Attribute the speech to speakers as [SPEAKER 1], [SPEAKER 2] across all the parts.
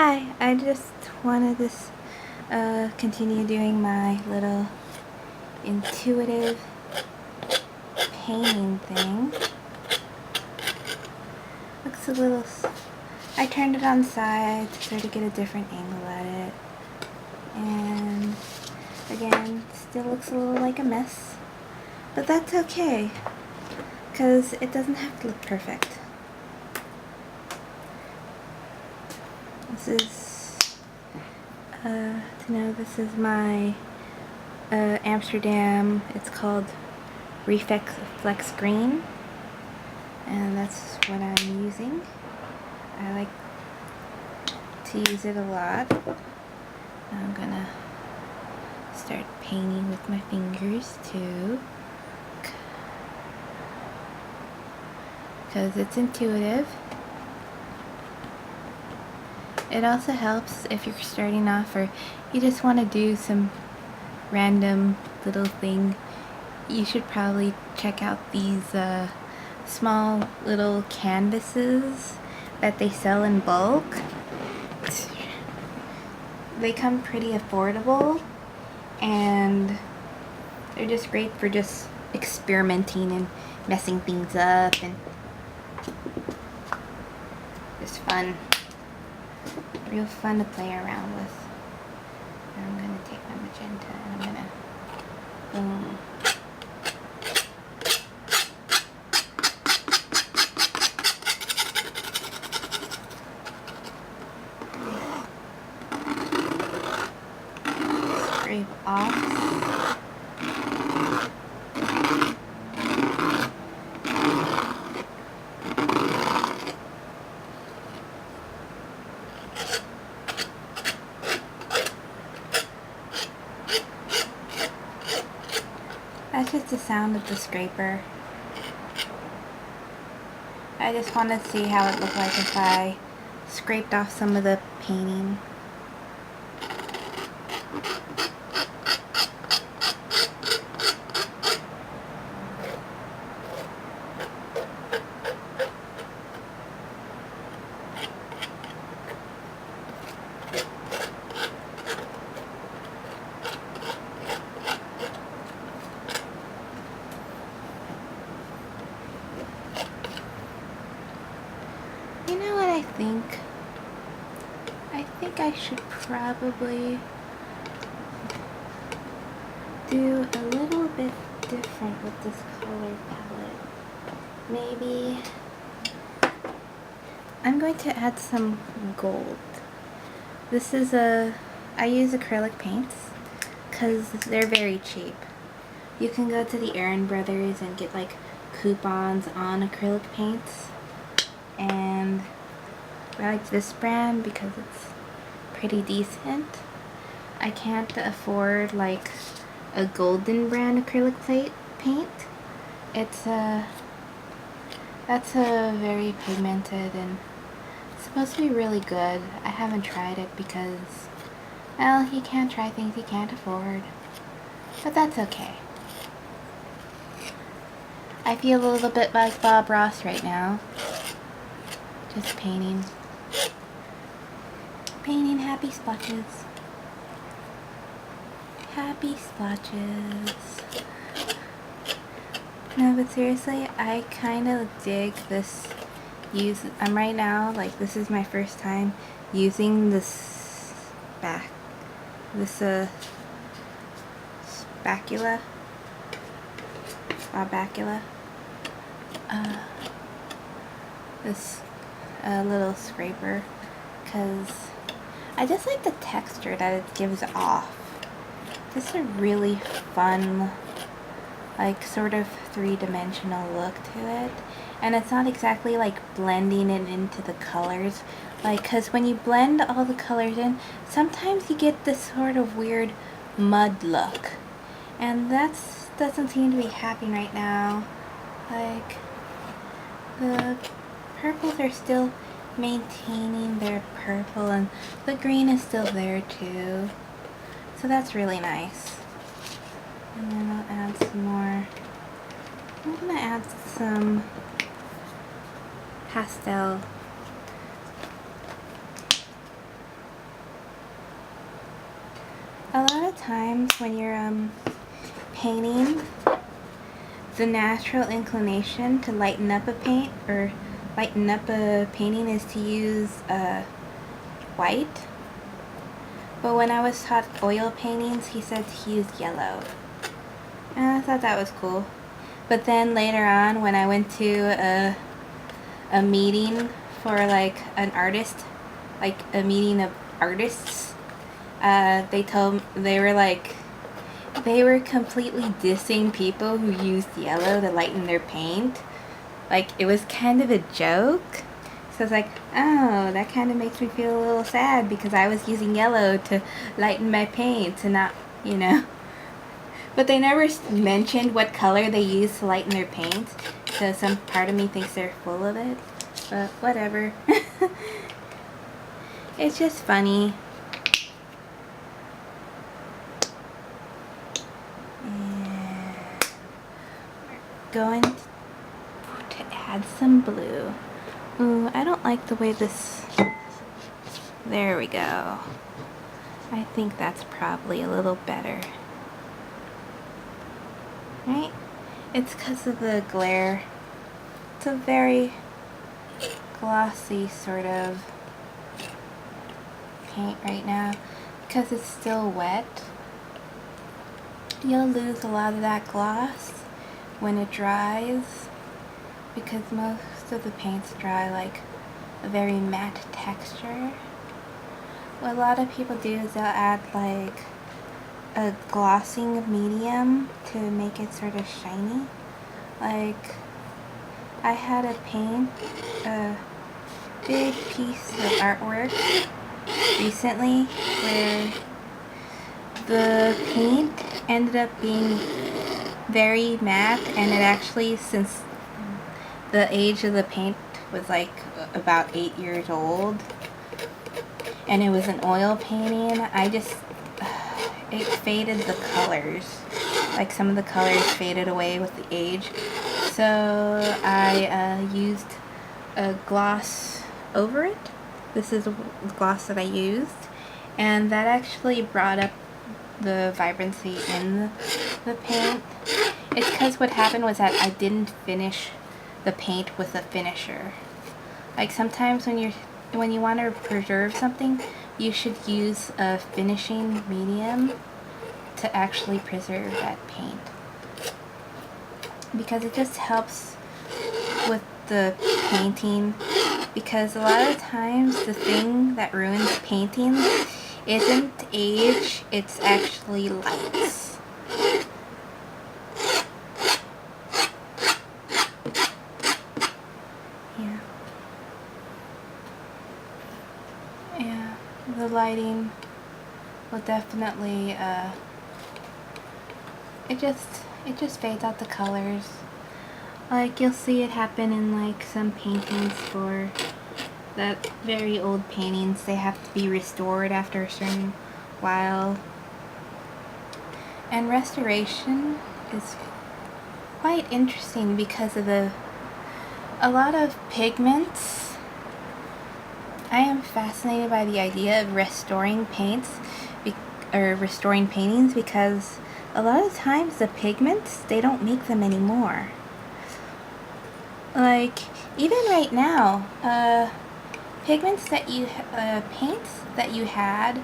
[SPEAKER 1] Hi, I just wanted to continue doing my little intuitive painting thing. Looks a little... I turned it on side to sort of get a different angle at it. And again, still looks a little like a mess. But that's okay, because it doesn't have to look perfect. This is, this is my Amsterdam. It's called Reflex Green, and that's what I'm using. I like to use it a lot. Now I'm gonna start painting with my fingers too, because it's intuitive. It also helps if you're starting off or you just want to do some random little thing. You should probably check out these small little canvases that they sell in bulk. They come pretty affordable, and they're just great for just experimenting and messing things up, and just fun. Real fun to play around with. And I'm going to take my magenta and I'm going to boom. Scrape off. That's just the sound of the scraper. I just want to see how it looked like if I scraped off some of the painting. You know what I think? I think I should probably do a little bit different with this color palette. Maybe I'm going to add some gold. This is I use acrylic paints because they're very cheap. You can go to the Aaron Brothers and get like coupons on acrylic paints. And I like this brand because it's pretty decent. I can't afford like a golden brand acrylic paint. It's that's a very pigmented and it's supposed to be really good. I haven't tried it because, well, you can't try things you can't afford. But that's okay. I feel a little bit like Bob Ross right now. Just painting happy splotches. Happy splotches. No, but seriously, I kind of dig this I'm right now, like, this is my first time using this spatula. This little scraper, because I just like the texture that it gives off. This is a really fun, like, sort of three-dimensional look to it, and it's not exactly like blending it into the colors, like, because when you blend all the colors in, sometimes you get this sort of weird mud look, and that doesn't seem to be happening right now. Like, the purples are still maintaining their purple, and the green is still there too, so that's really nice. And then I'll add some more. I'm gonna add some pastel times when you're painting, the natural inclination to lighten up a paint or lighten up a painting is to use white. But when I was taught oil paintings, he said to use yellow. And I thought that was cool. But then later on, when I went to a meeting for like an artist, like a meeting of artists, they were completely dissing people who used yellow to lighten their paint. Like, it was kind of a joke. So I was like, oh, that kind of makes me feel a little sad because I was using yellow to lighten my paint and not, you know. But they never mentioned what color they used to lighten their paint. So some part of me thinks they're full of it. But whatever. It's just funny. And we're going to add some blue. Ooh, I don't like the way this... There we go. I think that's probably a little better. Right? It's because of the glare. It's a very glossy sort of paint right now. Because it's still wet, you'll lose a lot of that gloss when it dries, because most of the paints dry like a very matte texture. What a lot of people do is they'll add like a glossing medium to make it sort of shiny. Like, I had a paint a big piece of artwork recently where the paint ended up being very matte, and it actually, since the age of the paint was like about 8 years old and it was an oil painting, it faded the colors. Like, some of the colors faded away with the age. So I used a gloss over it. This is the gloss that I used, and that actually brought up the vibrancy in the paint. It's because what happened was that I didn't finish the paint with a finisher. Like, sometimes when you want to preserve something, you should use a finishing medium to actually preserve that paint, because it just helps with the painting. Because a lot of times the thing that ruins paintings isn't age, it's actually lights. Yeah, the lighting will definitely it just fades out the colors. Like, you'll see it happen in like some paintings for that very old paintings. They have to be restored after a certain while. And restoration is quite interesting because of a lot of pigments. I am fascinated by the idea of restoring paints or restoring paintings, because a lot of times the pigments, they don't make them anymore. Like, even right now, pigments that you, paints that you had,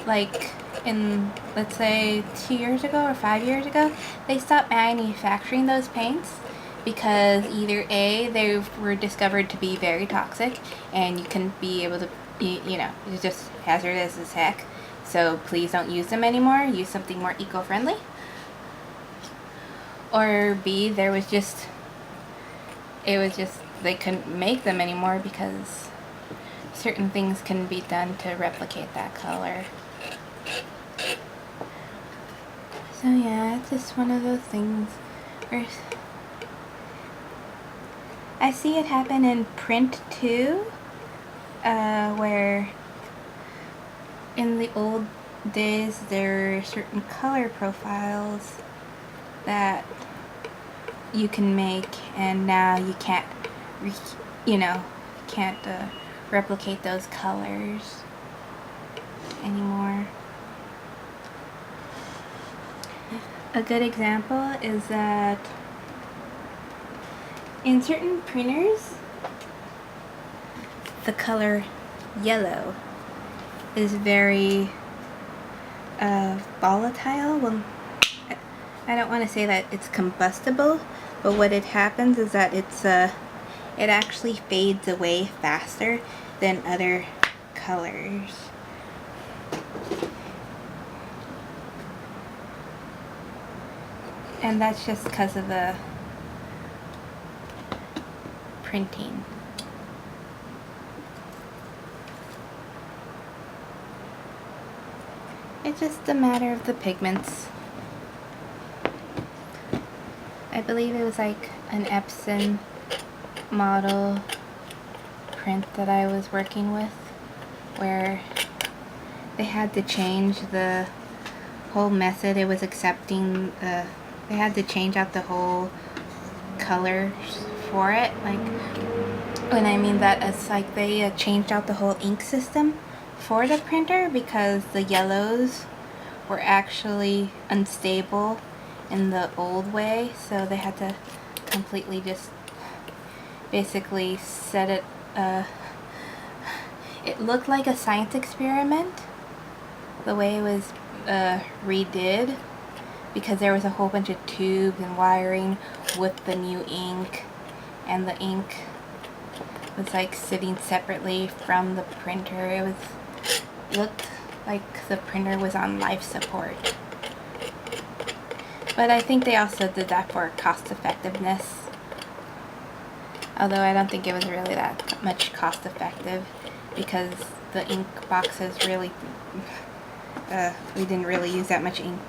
[SPEAKER 1] like, in, let's say, 2 years ago or 5 years ago, they stopped manufacturing those paints because either A, they were discovered to be very toxic, and you couldn't be able to, you know, it's just hazardous as heck, so please don't use them anymore, use something more eco-friendly. Or B, they couldn't make them anymore because certain things couldn't be done to replicate that color. So yeah, it's just one of those things where I see it happen in print too, where in the old days there are certain color profiles that you can make, and now you can't, replicate those colors anymore. a good example is that in certain printers, the color yellow is very volatile. Well, I don't want to say that it's combustible, but what it happens is that it actually fades away faster than other colors. And that's just because of the printing. It's just a matter of the pigments. I believe it was like an Epson model print that I was working with, where they had to change the whole method it was accepting. They had to change out the whole colors for it. Like, when I mean that, it's like they changed out the whole ink system for the printer because the yellows were actually unstable in the old way, so they had to completely just basically set it. It looked like a science experiment the way it was redid, because there was a whole bunch of tubes and wiring with the new ink, and the ink was like sitting separately from the printer. It looked like the printer was on life support. But I think they also did that for cost effectiveness, although I don't think it was really that much cost effective, because the ink boxes really we didn't really use that much ink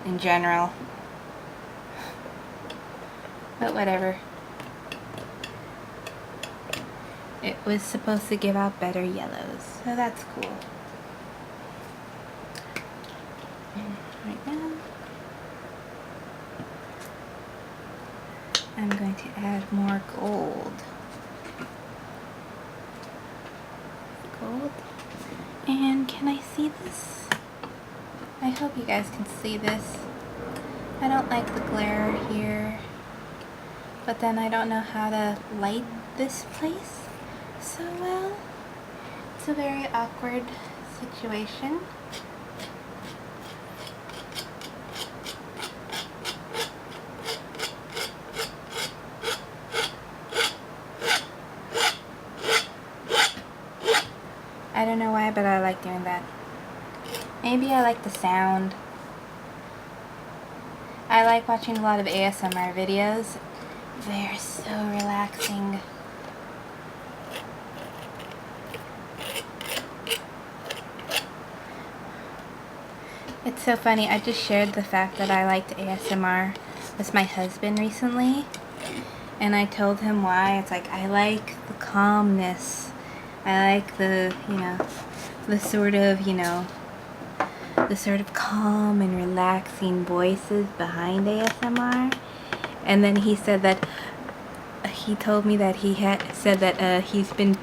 [SPEAKER 1] in general. But whatever. It was supposed to give out better yellows, so that's cool. And right now, I'm going to add more gold. And can I see this? I hope you guys can see this. I don't like the glare here, but then I don't know how to light this place so well. It's a very awkward situation. I don't know why, but I like doing that. Maybe I like the sound. I like watching a lot of ASMR videos. They're so relaxing. It's so funny, I just shared the fact that I liked ASMR with my husband recently, and I told him why. It's like, I like the calmness. I like the, the sort of calm and relaxing voices behind ASMR. And then he said that, he told me that he had said that he's been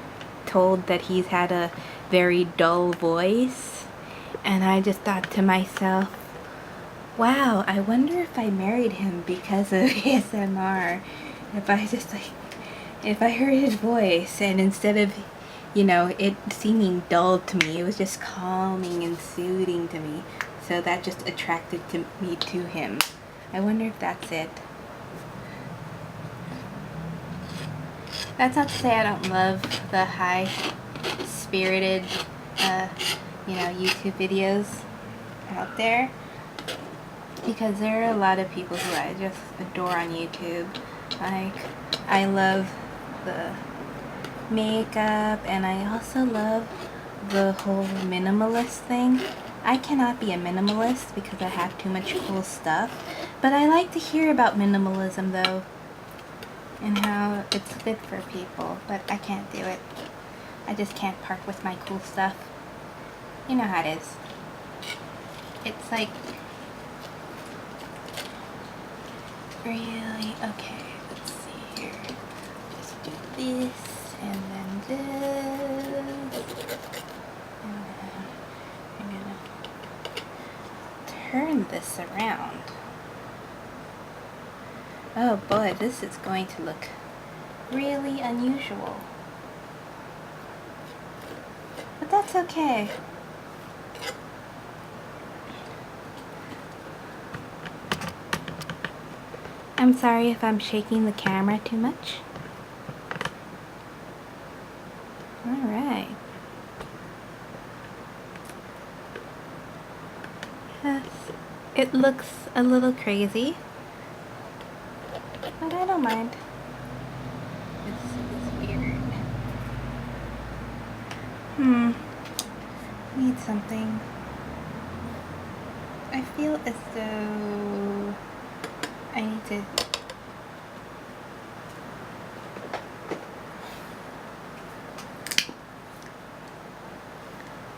[SPEAKER 1] told that he's had a very dull voice. And I just thought to myself, wow, I wonder if I married him because of ASMR. If I heard his voice, and instead of it seeming dull to me, it was just calming and soothing to me. So that just attracted me to him. I wonder if that's it. That's not to say I don't love the high-spirited, YouTube videos out there, because there are a lot of people who I just adore on YouTube. Like, I love the makeup, and I also love the whole minimalist thing. I cannot be a minimalist because I have too much cool stuff, but I like to hear about minimalism though, and how it's good for people, but I can't do it. I just can't part with my cool stuff. You know how it is. It's like really, okay, let's see here. Just do this, and then this, and then I'm gonna turn this around. Oh boy, this is going to look really unusual. But that's okay. I'm sorry if I'm shaking the camera too much. Alright. Yes, it looks a little crazy, but I don't mind. It's weird. Need something. I feel as though I need to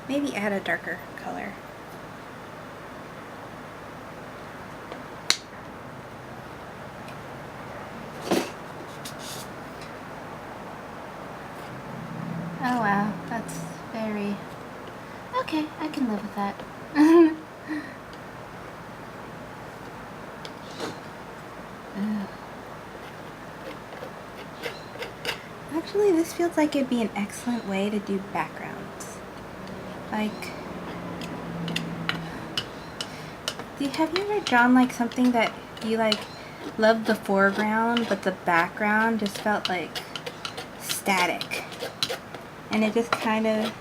[SPEAKER 1] maybe add a darker color. Oh wow, that's very... Okay, I can live with that. Actually, this feels like it'd be an excellent way to do backgrounds. Like, have you ever drawn like something that you like loved the foreground, but the background just felt like static? And it just kind of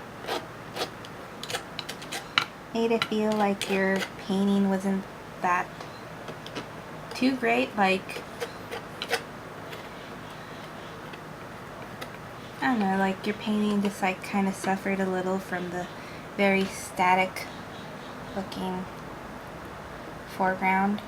[SPEAKER 1] made it feel like your painting wasn't that too great. Like, I don't know, like your painting just like kind of suffered a little from the very static looking foreground.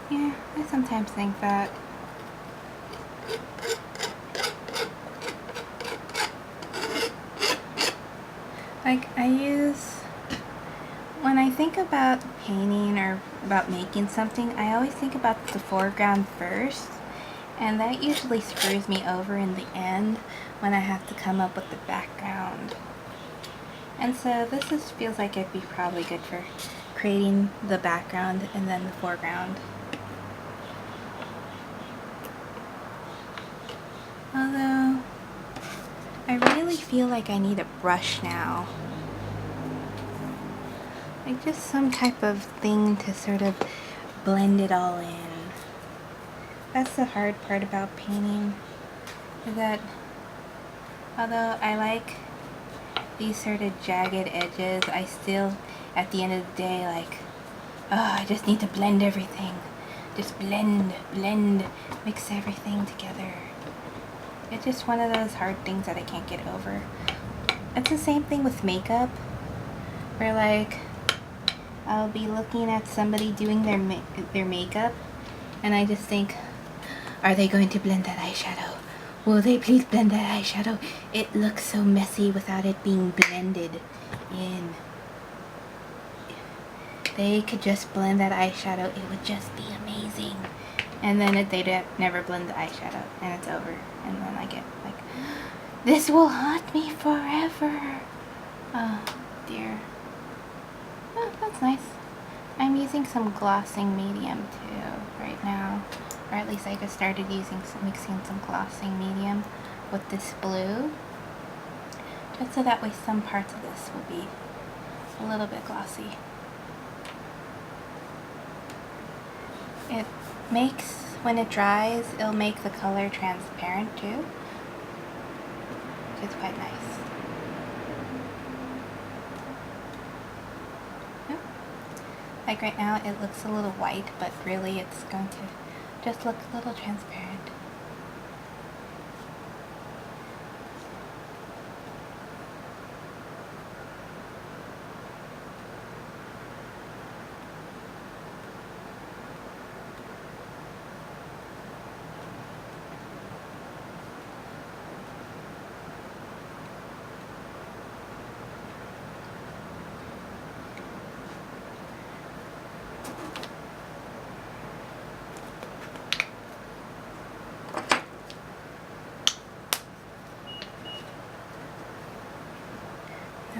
[SPEAKER 1] Yeah, I sometimes think that. Like, when I think about painting or about making something, I always think about the foreground first, and that usually screws me over in the end when I have to come up with the background. And so this just feels like it'd be probably good for creating the background and then the foreground. Although, I really feel like I need a brush now. Like just some type of thing to sort of blend it all in. That's the hard part about painting, is that although I like these sort of jagged edges, I still, at the end of the day, like, oh, I just need to blend everything. Just blend, mix everything together. It's just one of those hard things that I can't get over. It's the same thing with makeup, where like, I'll be looking at somebody doing their makeup, and I just think, are they going to blend that eyeshadow? Will they please blend that eyeshadow? It looks so messy without it being blended in. They could just blend that eyeshadow, it would just be amazing. And then they never blend the eyeshadow, and it's over. And then I get like, this will haunt me forever. Oh dear. Oh, that's nice. I'm using some glossing medium too right now. Or at least I just started mixing some glossing medium with this blue. Just so that way some parts of this will be a little bit glossy. It makes, when it dries, it'll make the color transparent too, which is quite nice. Yep. Like right now it looks a little white, but really it's going to just look a little transparent.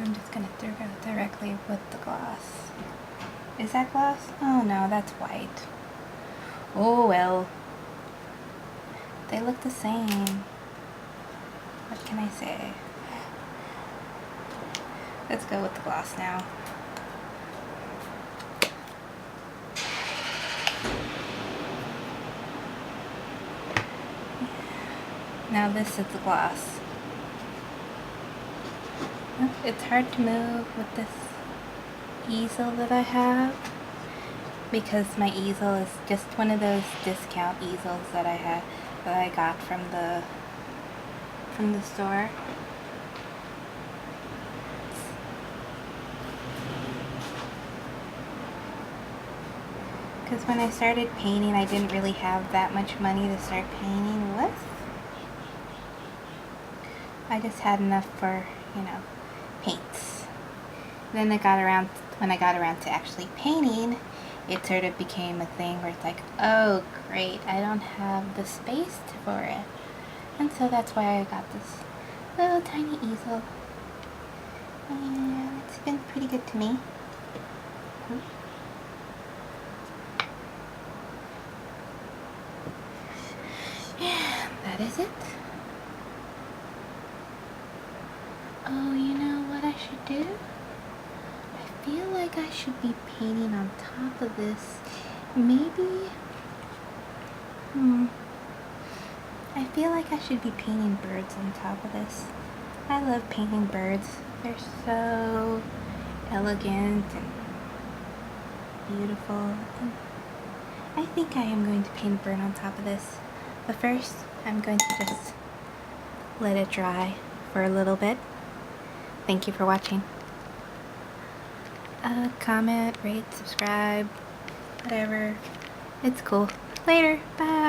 [SPEAKER 1] I'm just gonna throw it directly with the gloss. Is that gloss? Oh no, that's white. Oh well. They look the same. What can I say? Let's go with the gloss now. Now this is the gloss. It's hard to move with this easel that I have because my easel is just one of those discount easels that I got from the store. Because when I started painting, I didn't really have that much money to start painting with. I just had enough for, you know, paints. Then when I got around to actually painting, it sort of became a thing where it's like, oh great, I don't have the space for it. And so that's why I got this little tiny easel. And it's been pretty good to me. That is it. Oh, you know what I should do? I feel like I should be painting on top of this. Maybe, I feel like I should be painting birds on top of this. I love painting birds. They're so elegant and beautiful. And I think I am going to paint a bird on top of this. But first, I'm going to just let it dry for a little bit. Thank you for watching. Comment, rate, subscribe, whatever. It's cool. Later. Bye.